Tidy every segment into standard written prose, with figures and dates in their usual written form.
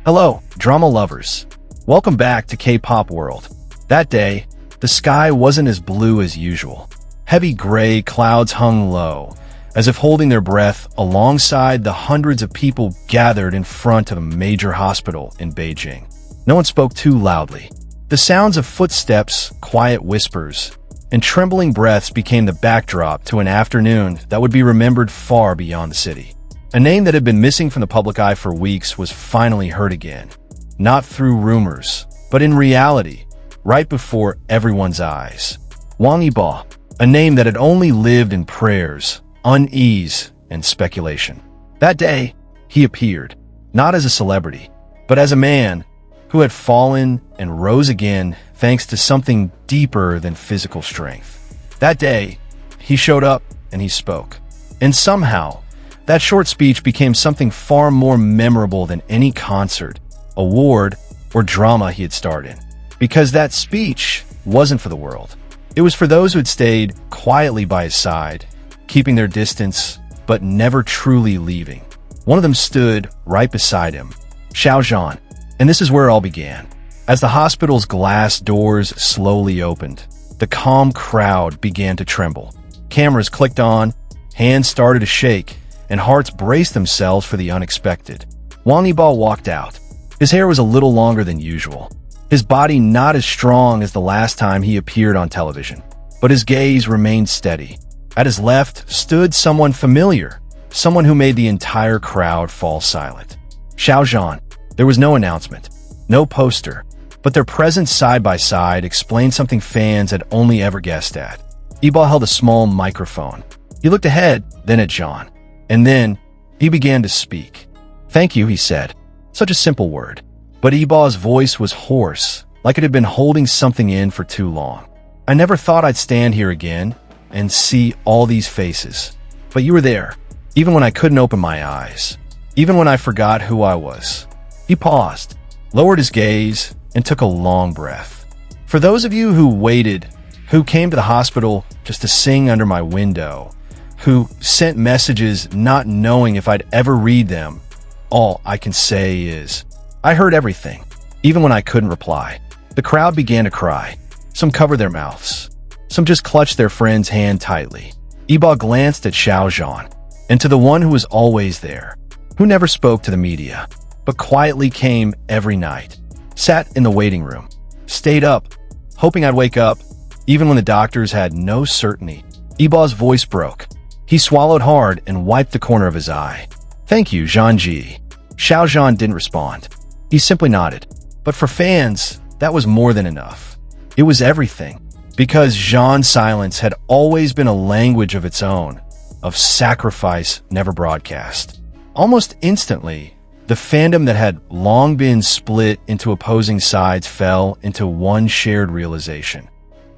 Hello, drama lovers. Welcome back to K-pop world. That day, the sky wasn't as blue as usual. Heavy gray clouds hung low, as if holding their breath alongside the hundreds of people gathered in front of a major hospital in Beijing. No one spoke too loudly. The sounds of footsteps, quiet whispers, and trembling breaths became the backdrop to an afternoon that would be remembered far beyond the city. A name that had been missing from the public eye for weeks was finally heard again. Not through rumors, but in reality, right before everyone's eyes. Wang Yibo, a name that had only lived in prayers, unease, and speculation. That day, he appeared, not as a celebrity, but as a man who had fallen and rose again thanks to something deeper than physical strength. That day, he showed up and he spoke. And somehow, that short speech became something far more memorable than any concert, award, or drama he had starred in. Because that speech wasn't for the world. It was for those who had stayed quietly by his side, keeping their distance, but never truly leaving. One of them stood right beside him, Xiao Zhan. And this is where it all began. As the hospital's glass doors slowly opened, the calm crowd began to tremble. Cameras clicked on, hands started to shake, and hearts braced themselves for the unexpected. Wang Yibo walked out. His hair was a little longer than usual. His body not as strong as the last time he appeared on television. But his gaze remained steady. At his left stood someone familiar, someone who made the entire crowd fall silent. Xiao Zhan. There was no announcement, no poster, but their presence side by side explained something fans had only ever guessed at. Yibo held a small microphone. He looked ahead, then at Zhan. And then, he began to speak. "Thank you," he said. Such a simple word. But Yibo's voice was hoarse, like it had been holding something in for too long. "I never thought I'd stand here again and see all these faces. But you were there, even when I couldn't open my eyes, even when I forgot who I was." He paused, lowered his gaze, and took a long breath. "For those of you who waited, who came to the hospital just to sing under my window, who sent messages not knowing if I'd ever read them, all I can say is, I heard everything, even when I couldn't reply." The crowd began to cry. Some covered their mouths. Some just clutched their friend's hand tightly. Yibo glanced at Xiao Zhan, and to the one who was always there, who never spoke to the media, but quietly came every night, sat in the waiting room, stayed up, hoping I'd wake up, even when the doctors had no certainty. Yibo's voice broke. He swallowed hard and wiped the corner of his eye. "Thank you, Zhan-ge." Xiao Zhan didn't respond. He simply nodded. But for fans, that was more than enough. It was everything. Because Zhan's silence had always been a language of its own, of sacrifice never broadcast. Almost instantly, the fandom that had long been split into opposing sides fell into one shared realization.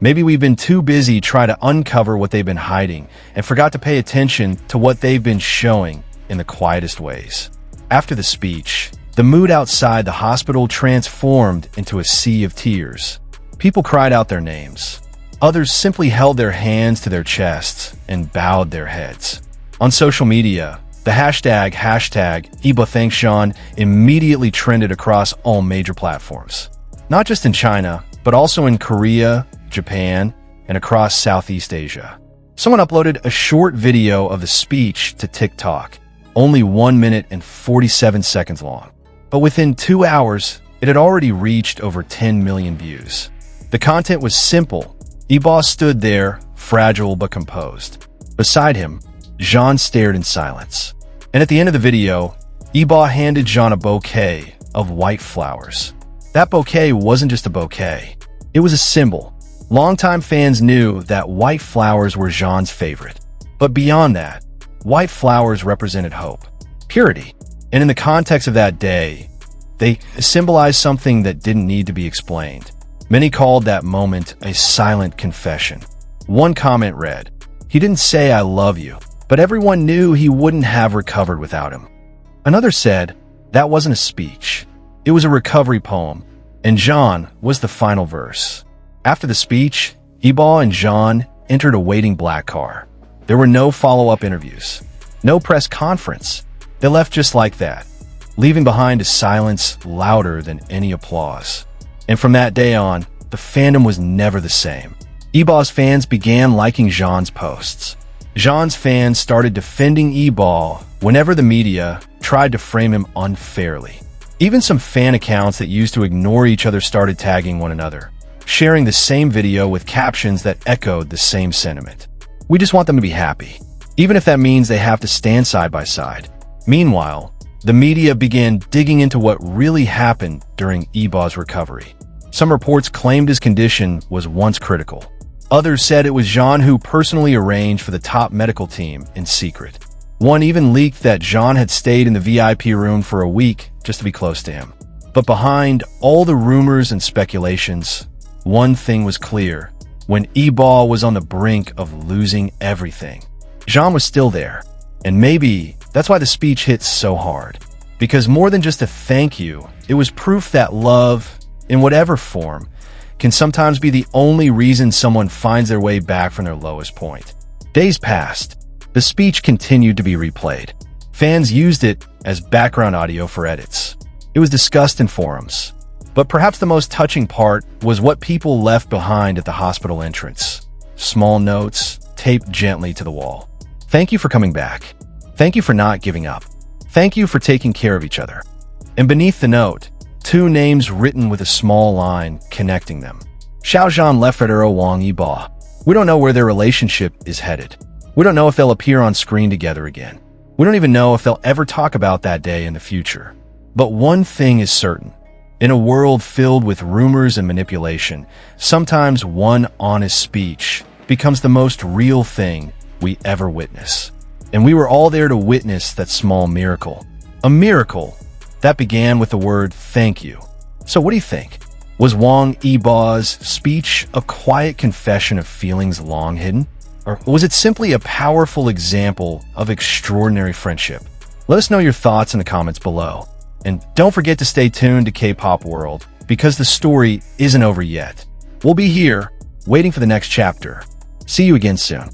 Maybe we've been too busy trying to uncover what they've been hiding and forgot to pay attention to what they've been showing in the quietest ways. After the speech, the mood outside the hospital transformed into a sea of tears. People cried out their names. Others simply held their hands to their chests and bowed their heads. On social media, the hashtag #YiboThanksZhan immediately trended across all major platforms. Not just in China, but also in Korea, Japan, and across Southeast Asia. Someone uploaded a short video of the speech to TikTok, only 1 minute and 47 seconds long. But within 2 hours, it had already reached over 10 million views. The content was simple. Yibo stood there, fragile but composed. Beside him, Zhan stared in silence. And at the end of the video, Yibo handed Zhan a bouquet of white flowers. That bouquet wasn't just a bouquet. It was a symbol. Longtime fans knew that white flowers were Zhan's favorite. But beyond that, white flowers represented hope, purity. And in the context of that day, they symbolized something that didn't need to be explained. Many called that moment a silent confession. One comment read, "He didn't say I love you, but everyone knew he wouldn't have recovered without him." Another said, "That wasn't a speech. It was a recovery poem, and Zhan was the final verse." After the speech, Yibo and Zhan entered a waiting black car. There were no follow-up interviews, no press conference. They left just like that. leaving behind a silence louder than any applause. And from that day on, the fandom was never the same. Yibo's fans began liking Zhan's posts. Zhan's fans started defending Yibo whenever the media tried to frame him unfairly. Even some fan accounts that used to ignore each other started tagging one another, sharing the same video with captions that echoed the same sentiment. We just want them to be happy, even if that means they have to stand side by side. Meanwhile, the media began digging into what really happened during Yibo's recovery. Some reports claimed his condition was once critical. Others said it was Zhan who personally arranged for the top medical team in secret. One even leaked that Zhan had stayed in the VIP room for a week just to be close to him. But behind all the rumors and speculations, one thing was clear. When Yibo was on the brink of losing everything, Zhan was still there. And maybe that's why the speech hits so hard. Because more than just a thank you, it was proof that love, in whatever form, can sometimes be the only reason someone finds their way back from their lowest point. Days passed. The speech continued to be replayed. Fans used it as background audio for edits. It was discussed in forums. But perhaps the most touching part was what people left behind at the hospital entrance. Small notes, taped gently to the wall. Thank you for coming back. Thank you for not giving up. Thank you for taking care of each other. And beneath the note, 2 names written with a small line connecting them. Xiao Zhan left for Wang Yibo. We don't know where their relationship is headed. We don't know if they'll appear on screen together again. We don't even know if they'll ever talk about that day in the future. But one thing is certain. In a world filled with rumors and manipulation, sometimes one honest speech becomes the most real thing we ever witness. And we were all there to witness that small miracle. A miracle that began with the word thank you. So what do you think? Was Wang Yibo's speech a quiet confession of feelings long hidden? Or was it simply a powerful example of extraordinary friendship? Let us know your thoughts in the comments below. And don't forget to stay tuned to K-Pop World, because the story isn't over yet. We'll be here, waiting for the next chapter. See you again soon.